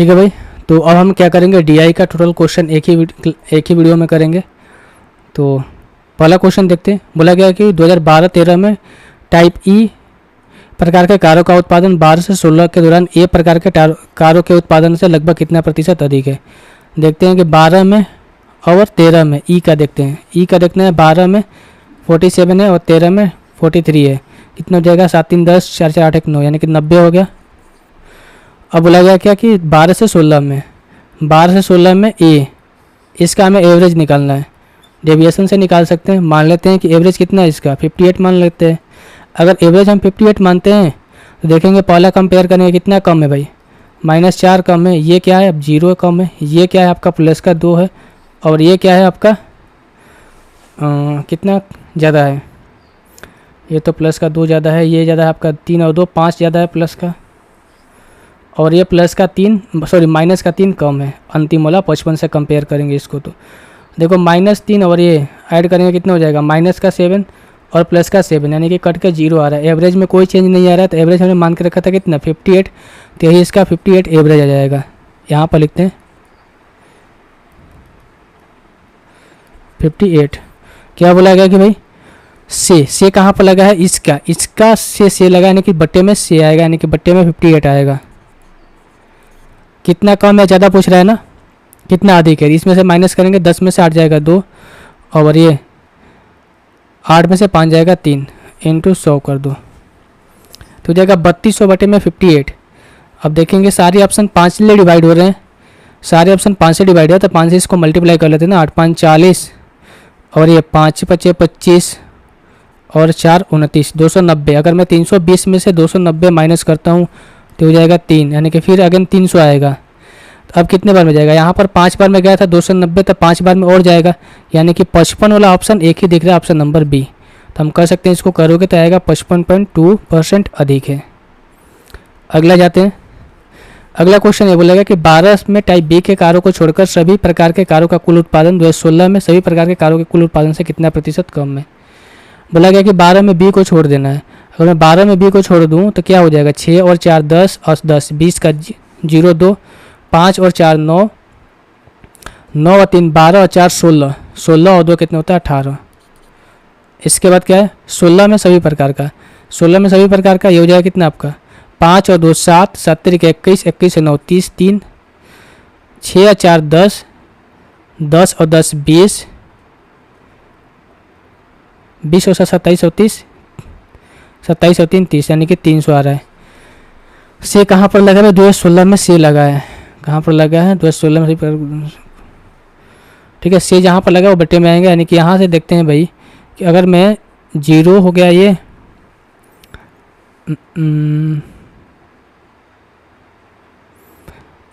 ठीक है भाई। तो अब हम क्या करेंगे, डीआई का टोटल क्वेश्चन एक ही वीडियो में करेंगे। तो पहला क्वेश्चन देखते हैं। बोला गया कि 2012-13 में टाइप ई प्रकार के कारों का उत्पादन 12 से 16 के दौरान ए प्रकार के कारों के उत्पादन से लगभग कितना प्रतिशत अधिक है। देखते हैं कि 12 में और 13 में ई का देखते हैं। ई का देखते हैं 12 में 47 है और 13 में 43 है। कितना हो जाएगा, 7 3 10 4 4 8 1 9 यानी कि 90 हो गया। अब बोला गया क्या कि 12 से 16 में ए, इसका हमें एवरेज निकालना है। डेविएशन से निकाल सकते हैं। मान लेते हैं कि एवरेज कितना है इसका, 58 मान लेते हैं। अगर एवरेज हम 58 मानते हैं तो देखेंगे पहला कंपेयर करेंगे कितना कम है भाई, -4 कम है। ये क्या है, अब 0 कम है। ये क्या है आपका +2 है। और ये क्या है आपका कितना ज़्यादा है, ये तो +2 ज़्यादा है। ये ज़्यादा है आपका 3 और 2 5 ज़्यादा है प्लस का। और ये -3 कम है। अंतिम वाला 55 से कंपेयर करेंगे इसको। तो देखो -3 और ये ऐड करेंगे कितना हो जाएगा, -7 और +7 यानी कि कट के 0 आ रहा है। एवरेज में कोई चेंज नहीं आ रहा है। तो एवरेज हमने मान के रखा था कितना, 58। तो यही इसका 58 एवरेज आ जाएगा। यहाँ पर लिखते हैं 58। क्या बोला गया कि भाई से कहाँ पर लगा है, इसका से लगा यानी कि बट्टे में से आएगा, यानी कि बट्टे में 58 आएगा। कितना कम है ज़्यादा पूछ रहा है ना, कितना अधिक है। इसमें से माइनस करेंगे, 10 में से 8 जाएगा 2 और ये 8 में से 5 जाएगा 3 इंटू 100 कर दो तो जाएगा 3200 बटे में 58। अब देखेंगे सारे ऑप्शन 5 से डिवाइड हो रहे हैं। सारे ऑप्शन 5 से डिवाइड है तो 5 से इसको मल्टीप्लाई कर लेते हैं ना। 8 5 40 और ये 5 5 25 और 4 29 290। अगर मैं 320 में से 290 माइनस करता हूँ तो हो जाएगा 3, यानी कि फिर अगेन 300 आएगा। तो अब कितने बार में जाएगा, यहाँ पर 5 बार में गया था 290, तो 5 बार में और जाएगा, यानी कि 55 वाला ऑप्शन एक ही दिख रहा है, ऑप्शन नंबर बी। तो हम कर सकते हैं इसको करोगे तो आएगा 55.2% अधिक है। अगला जाते हैं। अगला क्वेश्चन ये बोलेगा कि 12 में टाइप बी के कारों को छोड़कर सभी प्रकार के कारों का कुल उत्पादन 2016 में सभी प्रकार के कारों के कुल उत्पादन से कितना प्रतिशत कम है। बोला गया कि 12 में बी को छोड़ देना है। अगर मैं 12 में बी को छोड़ दूँ तो क्या हो जाएगा, 6 और 4 10 और 10 20 का 0 2 5 और 4 9 9 और 3 12 और 4 16 16 और 2 कितना होता है 18। इसके बाद क्या है 16 में सभी प्रकार का, 16 में सभी प्रकार का ये हो जाएगा कितना आपका 5 और 2 7 7 3 21 21 और 9 30 3 6 और 4 10 10 और 10 20 20 और 7 27 और 30 27 और 3 30 यानी कि 300 आ रहा है। से कहाँ पर लगा है, 2016 में से लगा है। कहाँ पर लगा है, 2016 में। ठीक है, से जहाँ पर लगा वो बट्टे में आएंगे, यानी कि यहाँ से देखते हैं भाई कि अगर मैं 0 हो गया ये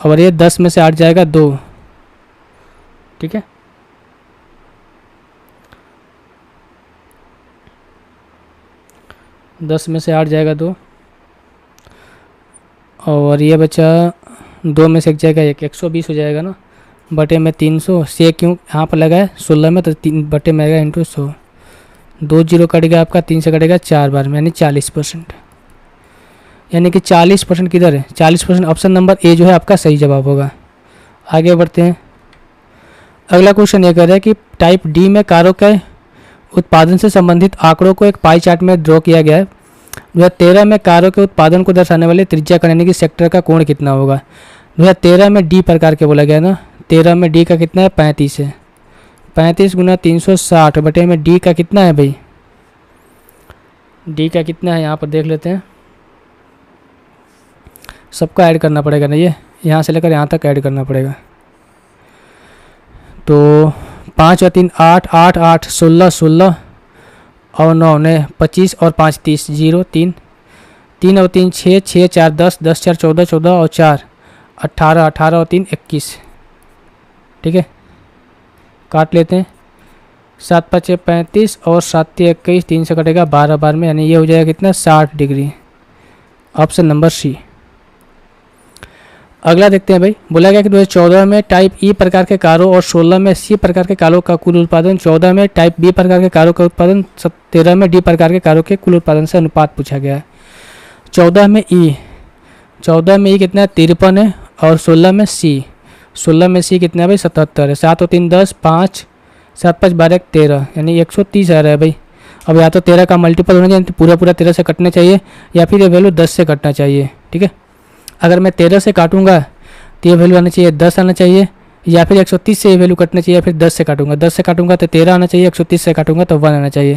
और ये 10 में से 8 जाएगा 2। ठीक है, दस में से 8 जाएगा 2 और ये बचा 2 में से 1 जाएगा 1 120 हो जाएगा ना, बटे में 300। से क्यों यहाँ पर लगा है 16 में, तो 3 बटे में आएगा इंटू 100। 2 0 कटेगा आपका, 3 से कटेगा 4 बार में, यानी 40%। यानी कि 40% किधर है, 40% ऑप्शन नंबर ए जो है आपका सही जवाब होगा। आगे बढ़ते हैं। अगला क्वेश्चन ये कह रहा है कि टाइप डी में कारों के उत्पादन से संबंधित आंकड़ों को एक पाई चार्ट में ड्रॉ किया गया है। 2013 में कारों के उत्पादन को दर्शाने वाले त्रिज्या यानी कि सेक्टर का कोण कितना होगा। 2013 में डी प्रकार के बोला गया ना, 13 में डी का कितना है 35 है। 35 गुना 360 बटे में डी का कितना है भाई, डी का कितना है यहाँ पर देख लेते हैं। सबका ऐड करना पड़ेगा ना, ये यहाँ से लेकर यहाँ तक ऐड करना पड़ेगा। तो 5 और 3 8 8 8 16 16 और 9 9 25 और 5 30 0 3 3 और 3 6 6 4 10 10 4 14 14 और 4 18 18 और 3 21। ठीक है, काट लेते हैं। 7 5 35 और 7 3 21, 3 से कटेगा 12 बार में, यानी ये हो जाएगा कितना 60 डिग्री। Option number C. अगला देखते हैं भाई। बोला गया कि 2014 में टाइप ई प्रकार के कारों और 16 में सी प्रकार के कारों का कुल उत्पादन, 14 में टाइप बी प्रकार के कारों का उत्पादन, 13 में डी प्रकार के कारों के कुल उत्पादन से अनुपात पूछा गया है। 14 में ई कितना है 53 है और 16 में सी, 16 में सी कितना है भाई 77 है। 7 और 3 10, 5 7 5 12 13, यानी 130 आ रहा है भाई। अब या तो 13 का मल्टीपल होना चाहिए, पूरा पूरा 13 से कटना चाहिए, या फिर ये वैल्यू 10 से कटना चाहिए। ठीक है, अगर मैं 13 से काटूंगा तो ये वैल्यू आना चाहिए 10 आना चाहिए, या फिर 130 से ये वैल्यू कटना चाहिए, या फिर 10 से काटूंगा, 10 से काटूंगा तो 13 आना चाहिए, 130 से काटूंगा तो 1 आना चाहिए।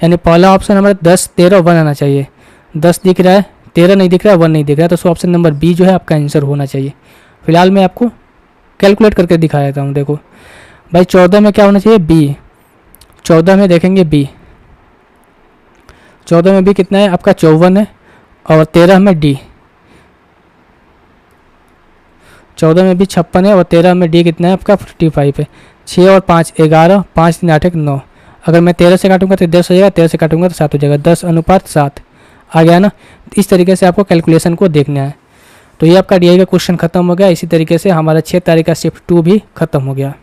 यानी पहला ऑप्शन हमारा 10 13 1 आना चाहिए। 10 दिख रहा है, 13 नहीं दिख रहा है, 1 नहीं दिख रहा है, तो ऑप्शन नंबर बी जो है आपका आंसर होना चाहिए। फिलहाल मैं आपको कैलकुलेट करके दिखा देता हूँ। देखो भाई 14 में क्या होना चाहिए बी, 14 में देखेंगे बी, 14 में बी कितना है आपका 54 है, और 13 में डी, 14 में भी 56 है, और 13 में डी कितना है आपका 45 है। 6 और 5 11, 5 3 8 1 9। अगर मैं 13 से काटूंगा तो 10 हो जाएगा, 13 से काटूंगा तो 7 हो जाएगा, 10:7 आ गया ना। इस तरीके से आपको कैलकुलेशन को देखना है। तो ये आपका डीआई का क्वेश्चन खत्म हो गया। इसी तरीके से हमारा 6 तारीख का शिफ्ट 2 भी खत्म हो गया।